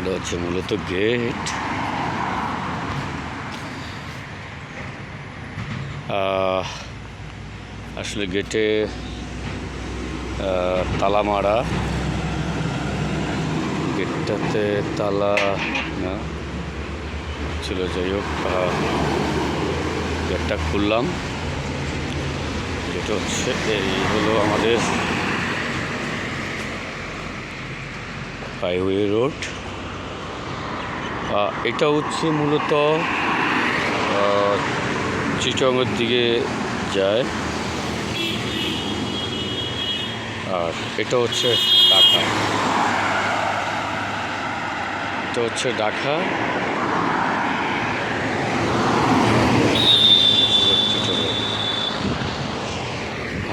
এটা হচ্ছে মূলত গেট। আসলে গেটে তালা মারা, গেটটাতে তালা না ছিল। যাই হোক, গেটটা খুললাম। যেটা হচ্ছে এই হলো আমাদের হাইওয়ে রোড। এটা হচ্ছে মূলত চিটাগংয়ের দিকে যায়, আর এটা হচ্ছে ঢাকা। এটা হচ্ছে ঢাকা।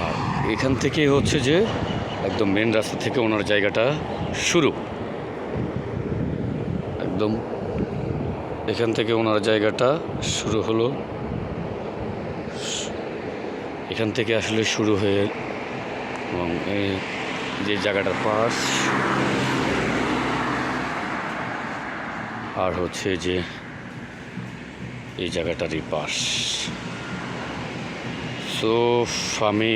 আর এখান থেকে হচ্ছে যে একদম মেন রাস্তা থেকে ওনার জায়গাটা শুরু। একদম এখান থেকে ওনার জায়গাটা শুরু হলো। এখান থেকে আসলে শুরু হয়ে এবং এই যে জায়গাটার পাশ, আর হচ্ছে যে এই জায়গাটারই পাশ। সো আমি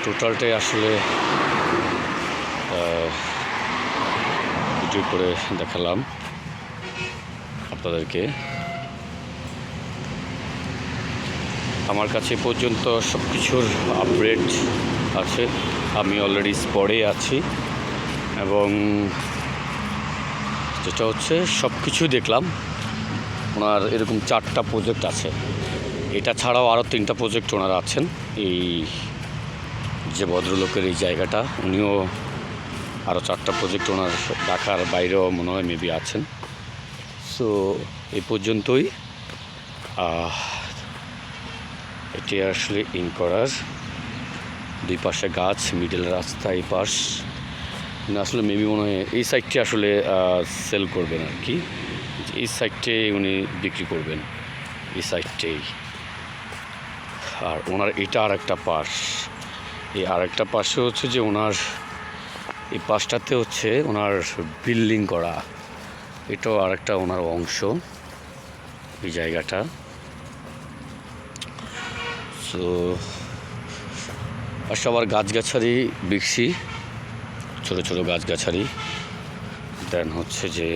টোটালটাই আসলে ভিডিও করে দেখালাম আপনাদেরকে। আমার কাছে পর্যন্ত সব কিছুর আপডেট আছে। আমি অলরেডি স্পটে আছি এবং যেটা হচ্ছে সব কিছুই দেখলাম। ওনার এরকম 4টা প্রজেক্ট আছে। এটা ছাড়াও আরও 3টা প্রজেক্ট ওনার আছেন। এই যে ভদ্রলোকের এই জায়গাটা, উনিও আরও 4টা প্রজেক্ট ওনার ঢাকার বাইরেও মনে হয় মেবি আছেন। সো এই পর্যন্তই। এটি আসলে ইন করার দুই পাশে গাছ, মিডল রাস্তা এই পাশ। আসলে মেবি মনে হয় এই সাইডটি আসলে সেল করবেন আর কি। এই সাইডটে উনি বিক্রি করবেন, এই সাইডটেই। আর ওনার এটা আর একটা পাশ। এই আর একটা পাশে হচ্ছে যে ওনার এই পাশটাতে হচ্ছে ওনার বিল্ডিং করা। এটাও আর একটা ওনার অংশ, এই জায়গাটা। সো আর সবার গাছগাছালি বৃক্ষি, ছোটো ছোটো গাছগাছালি। দেন হচ্ছে যে